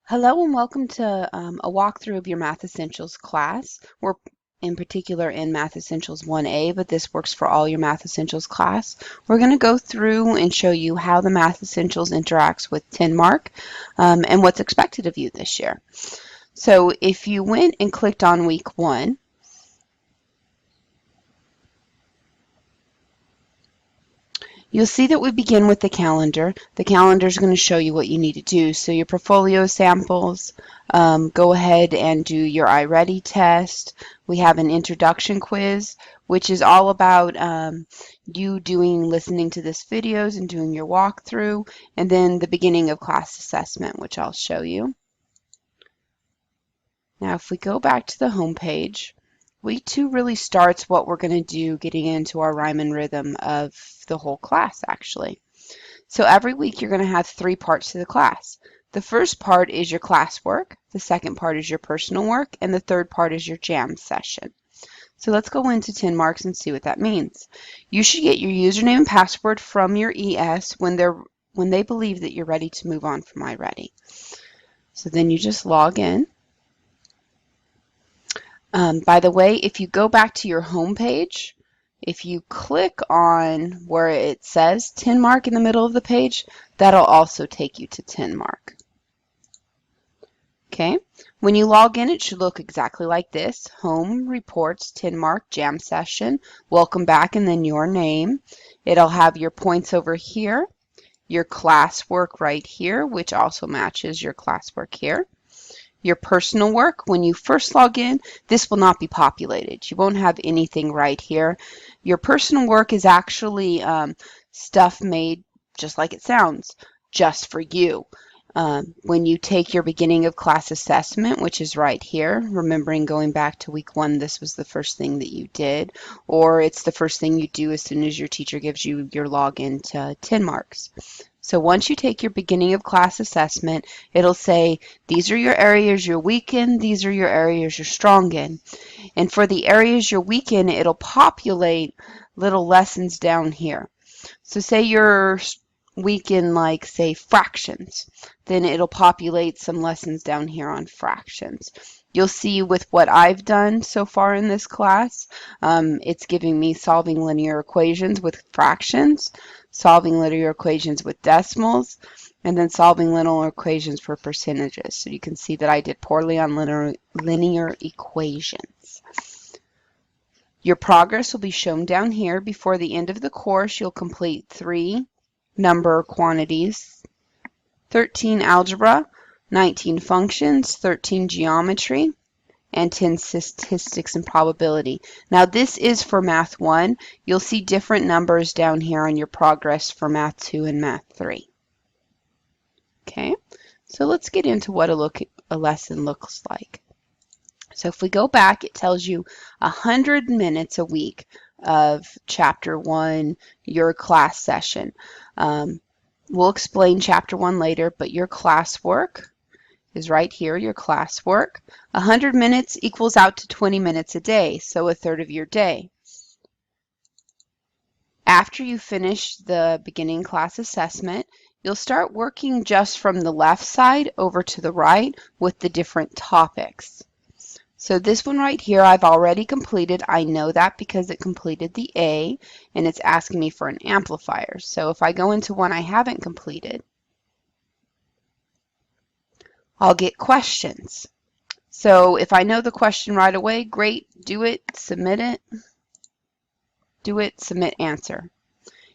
Hello and welcome to a walkthrough of your Math Essentials class. We're in particular in Math Essentials 1A, but this works for all your Math Essentials class. We're going to go through and show you how the Math Essentials interacts with 10 Mark and what's expected of you this year. So if you went and clicked on week 1, you'll see that we begin with the calendar. The calendar is going to show you what you need to do. So your portfolio samples, go ahead and do your iReady test. We have an introduction quiz, which is all about you listening to this videos and doing your walkthrough, and then the beginning of class assessment, which I'll show you. Now, if we go back to the home page, Week 2 really starts what we're going to do getting into our rhyme and rhythm of the whole class, actually. So every week you're going to have 3 parts to the class. The first part is your classwork, the second part is your personal work, and the third part is your jam session. So let's go into 10 Marks and see what that means. You should get your username and password from your ES when they believe that you're ready to move on from iReady. So then you just log in. By the way, if you go back to your home page, if you click on where it says 10 Mark in the middle of the page, that'll also take you to 10 Mark. Okay, when you log in, it should look exactly like this. Home, reports, 10 Mark, jam session, welcome back, and then your name. It'll have your points over here, your classwork right here, which also matches your classwork here. Your personal work, when you first log in, this will not be populated. You won't have anything right here. Your personal work is actually stuff made just like it sounds, just for you. When you take your beginning of class assessment, which is right here, remembering going back to week 1, this was the first thing that you did, or it's the first thing you do as soon as your teacher gives you your login to 10 Marks. So once you take your beginning of class assessment, it'll say, these are your areas you're weak in, these are your areas you're strong in. And for the areas you're weak in, it'll populate little lessons down here. So say you're weak in, like, say, fractions, then it'll populate some lessons down here on fractions. You'll see with what I've done so far in this class, it's giving me solving linear equations with fractions, solving linear equations with decimals, and then solving linear equations for percentages. So you can see that I did poorly on linear equations. Your progress will be shown down here. Before the end of the course, you'll complete 3 number quantities, 13 algebra, 19 functions, 13 geometry, and 10 statistics and probability. Now this is for Math 1. You'll see different numbers down here on your progress for Math 2 and Math 3. Okay, so let's get into what a lesson looks like. So if we go back, it tells you 100 minutes a week of Chapter 1, your class session. We'll explain Chapter 1 later, but your classwork is right here, your classwork. 100 minutes equals out to 20 minutes a day, so a third of your day. After you finish the beginning class assessment, you'll start working just from the left side over to the right with the different topics. So this one right here I've already completed. I know that because it completed the A, and it's asking me for an amplifier. So if I go into one I haven't completed, I'll get questions. So if I know the question right away, great, do it, submit it, do it, submit answer.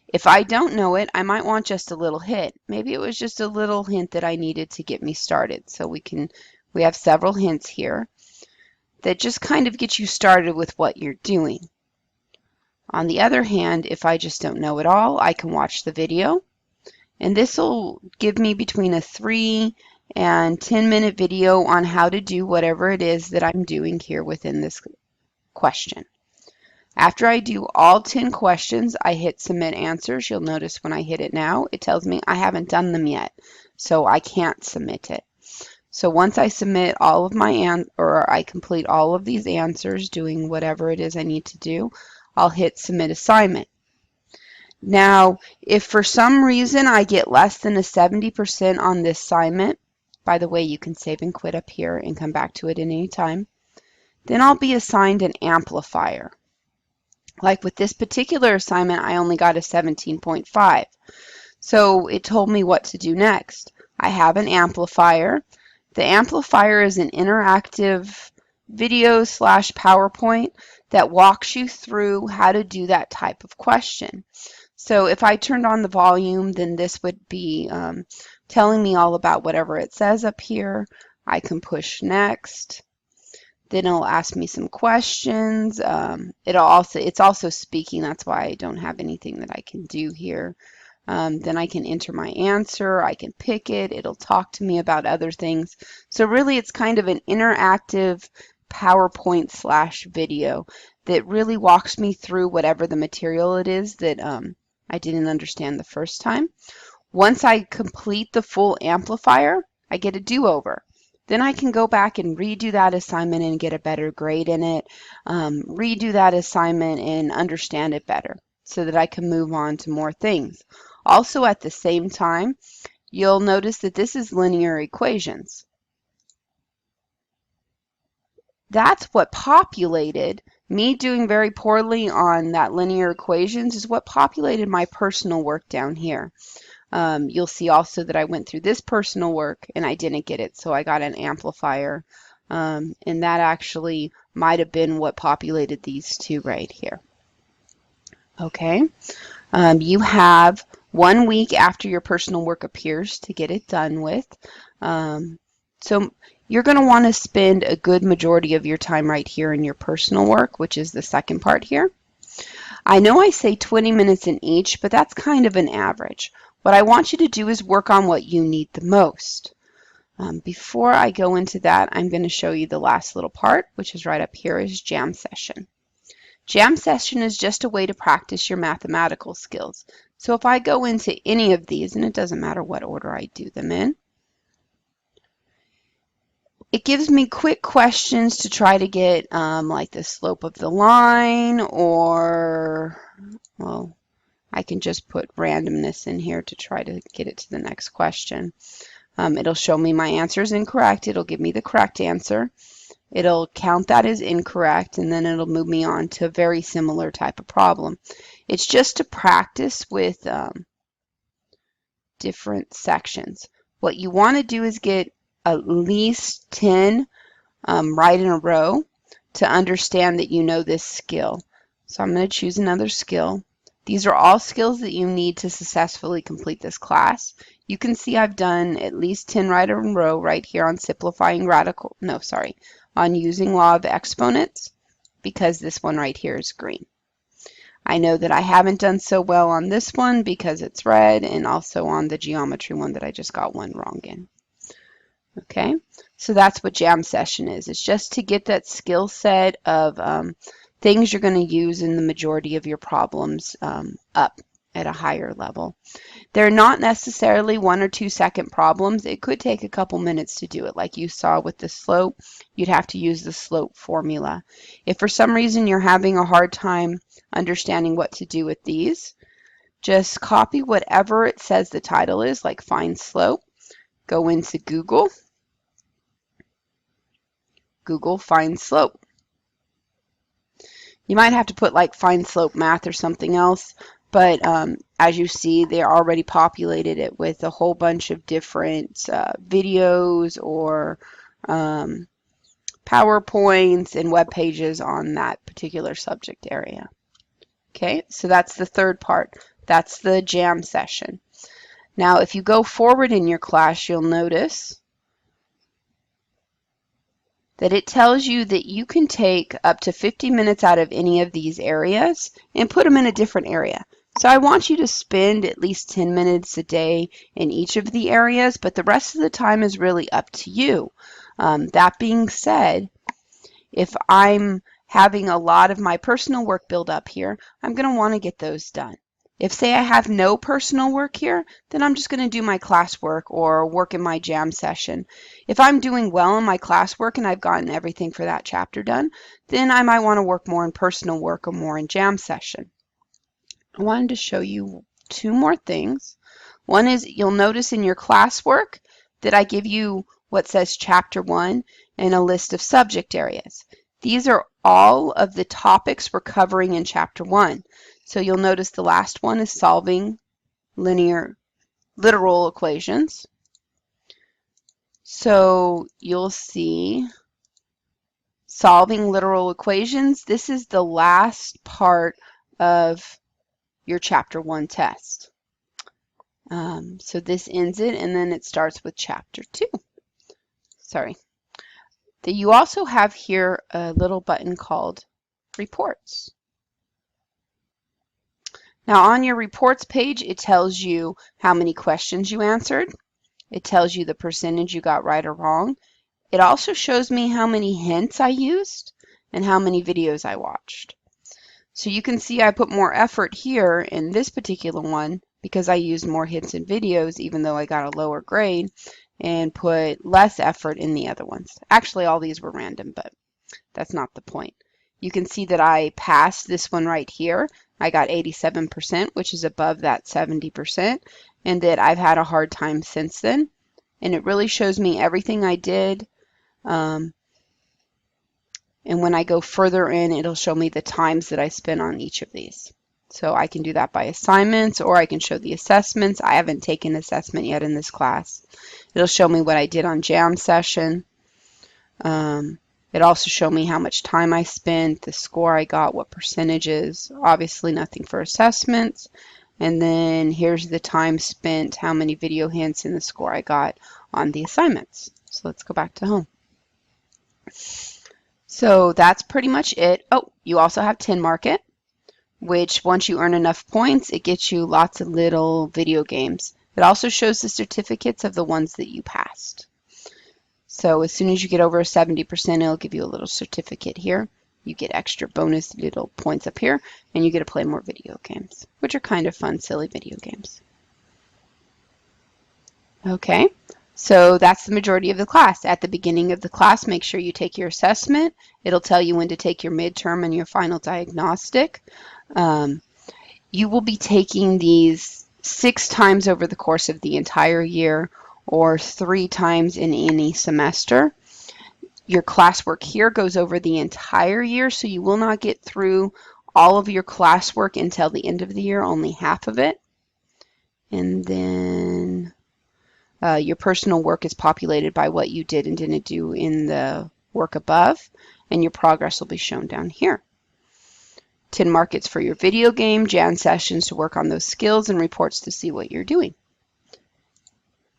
If I don't know it, I might want just a little hint. Maybe it was just a little hint that I needed to get me started. So we have several hints here that just kind of get you started with what you're doing. On the other hand, if I just don't know it all, I can watch the video, and this will give me between a 3 and 10-minute video on how to do whatever it is that I'm doing here within this question. After I do all 10 questions, I hit submit answers. You'll notice when I hit it now, it tells me I haven't done them yet, so I can't submit it. So once I submit all of I complete all of these answers doing whatever it is I need to do, I'll hit submit assignment. Now, if for some reason I get less than a 70% on this assignment, By the way, you can save and quit up here and come back to it at any time. Then I'll be assigned an amplifier. Like with this particular assignment, I only got a 17.5. So it told me what to do next. I have an amplifier. The amplifier is an interactive video / PowerPoint that walks you through how to do that type of question. So if I turned on the volume, then this would be telling me all about whatever it says up here. I can push next. Then it'll ask me some questions. It's also speaking. That's why I don't have anything that I can do here. Then I can enter my answer. I can pick it. It'll talk to me about other things. So really, it's kind of an interactive PowerPoint / video that really walks me through whatever the material it is that I didn't understand the first time. Once I complete the full amplifier, I get a do-over. Then I can go back and redo that assignment and get a better grade in it, redo that assignment and understand it better so that I can move on to more things. Also at the same time, you'll notice that this is linear equations. That's what populated me doing very poorly on that linear equations is what populated my personal work down here. You'll see also that I went through this personal work and I didn't get it, so I got an amplifier. And that actually might have been what populated these two right here. Okay, you have 1 week after your personal work appears to get it done with. So you're going to want to spend a good majority of your time right here in your personal work, which is the second part here. I know I say 20 minutes in each, but that's kind of an average. What I want you to do is work on what you need the most. Before I go into that, I'm going to show you the last little part, which is right up here, is jam session. Jam session is just a way to practice your mathematical skills. So if I go into any of these, and it doesn't matter what order I do them in, it gives me quick questions to try to get like the slope of the line, or, well, I can just put randomness in here to try to get it to the next question. It'll show me my answer is incorrect. It'll give me the correct answer. It'll count that as incorrect, and then it'll move me on to a very similar type of problem. It's just to practice with different sections. What you want to do is get at least 10 right in a row to understand that you know this skill. So I'm going to choose another skill. These are all skills that you need to successfully complete this class. You can see I've done at least 10 right in a row right here on on using law of exponents, because this one right here is green. I know that I haven't done so well on this one because it's red, and also on the geometry one that I just got one wrong in. Okay, so that's what jam session is. It's just to get that skill set of things you're going to use in the majority of your problems up at a higher level. They're not necessarily 1 or 2 second problems. It could take a couple minutes to do it. Like you saw with the slope, you'd have to use the slope formula. If for some reason you're having a hard time understanding what to do with these, just copy whatever it says the title is, like find slope, go into Google find slope. You might have to put like find slope math or something else, but as you see, they're already populated it with a whole bunch of different videos or PowerPoints and web pages on that particular subject area. Okay, so that's the third part. That's the jam session. Now, if you go forward in your class, you'll notice that it tells you that you can take up to 50 minutes out of any of these areas and put them in a different area. So I want you to spend at least 10 minutes a day in each of the areas, but the rest of the time is really up to you. That being said, if I'm having a lot of my personal work build up here, I'm going to want to get those done. If, say, I have no personal work here, then I'm just going to do my classwork or work in my jam session. If I'm doing well in my classwork and I've gotten everything for that chapter done, then I might want to work more in personal work or more in jam session. I wanted to show you 2 more things. One is you'll notice in your classwork that I give you what says Chapter 1 and a list of subject areas. These are all of the topics we're covering in Chapter 1. So you'll notice the last one is solving literal equations. So you'll see solving literal equations. This is the last part of your Chapter 1 test. So this ends it, and then it starts with Chapter 2. Sorry. You also have here a little button called Reports. Now on your reports page, it tells you how many questions you answered. It tells you the percentage you got right or wrong. It also shows me how many hints I used and how many videos I watched. So you can see I put more effort here in this particular one because I used more hints and videos, even though I got a lower grade, and put less effort in the other ones. Actually, all these were random, but that's not the point. You can see that I passed this one right here. I got 87%, which is above that 70%, and that I've had a hard time since then. And it really shows me everything I did. And when I go further in, it'll show me the times that I spent on each of these. So I can do that by assignments, or I can show the assessments. I haven't taken assessment yet in this class. It'll show me what I did on jam session. It also showed me how much time I spent, the score I got, what percentages. Obviously nothing for assessments. And then here's the time spent, how many video hints, and the score I got on the assignments. So let's go back to home. So that's pretty much it. Oh, you also have 10 Mark It, which once you earn enough points, it gets you lots of little video games. It also shows the certificates of the ones that you passed. So as soon as you get over 70%, it'll give you a little certificate here. You get extra bonus little points up here, and you get to play more video games, which are kind of fun, silly video games. Okay, so that's the majority of the class. At the beginning of the class, make sure you take your assessment. It'll tell you when to take your midterm and your final diagnostic. You will be taking these 6 times over the course of the entire year, or 3 times in any semester. Your classwork here goes over the entire year, so you will not get through all of your classwork until the end of the year, only half of it. And then your personal work is populated by what you did and didn't do in the work above, and your progress will be shown down here. 10 Mark It's for your video game, jam sessions to work on those skills, and reports to see what you're doing.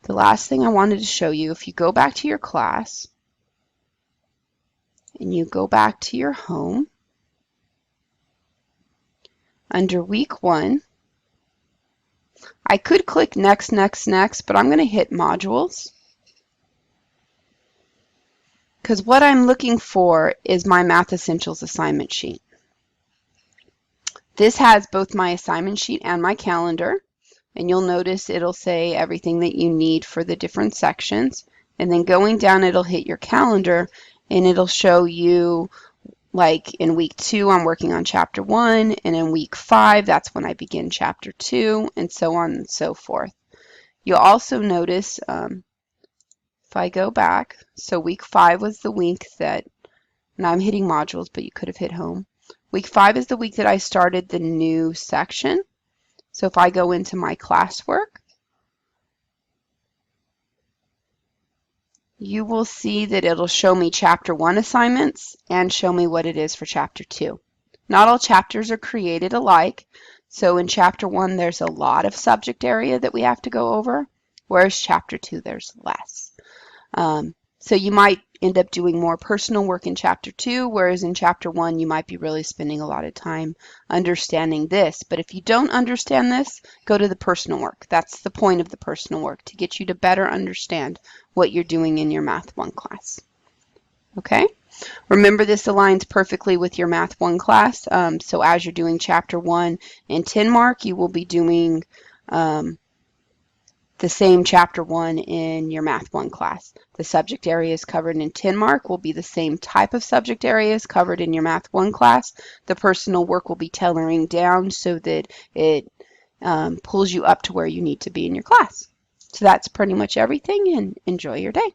The last thing I wanted to show you, if you go back to your class and you go back to your home, under week 1, I could click next, next, next, but I'm going to hit modules because what I'm looking for is my Math Essentials assignment sheet. This has both my assignment sheet and my calendar. And you'll notice it'll say everything that you need for the different sections. And then going down, it'll hit your calendar, and it'll show you, like in week 2, I'm working on Chapter 1, and in week 5, that's when I begin Chapter 2, and so on and so forth. You'll also notice, if I go back, so week 5 was the week that, and I'm hitting modules, but you could have hit home. Week 5 is the week that I started the new section. So if I go into my classwork, you will see that it'll show me Chapter 1 assignments and show me what it is for Chapter 2. Not all chapters are created alike. So in Chapter 1, there's a lot of subject area that we have to go over, whereas Chapter 2, there's less. So you might end up doing more personal work in Chapter 2, whereas in Chapter 1, you might be really spending a lot of time understanding this. But if you don't understand this, go to the personal work. That's the point of the personal work, to get you to better understand what you're doing in your Math 1 class. Okay? Remember, this aligns perfectly with your Math 1 class. So as you're doing Chapter 1 and 10 Mark, you will be doing the same Chapter 1 in your Math 1 class. The subject areas covered in 10 Mark will be the same type of subject areas covered in your Math 1 class. The personal work will be tailoring down so that it pulls you up to where you need to be in your class. So that's pretty much everything, and enjoy your day.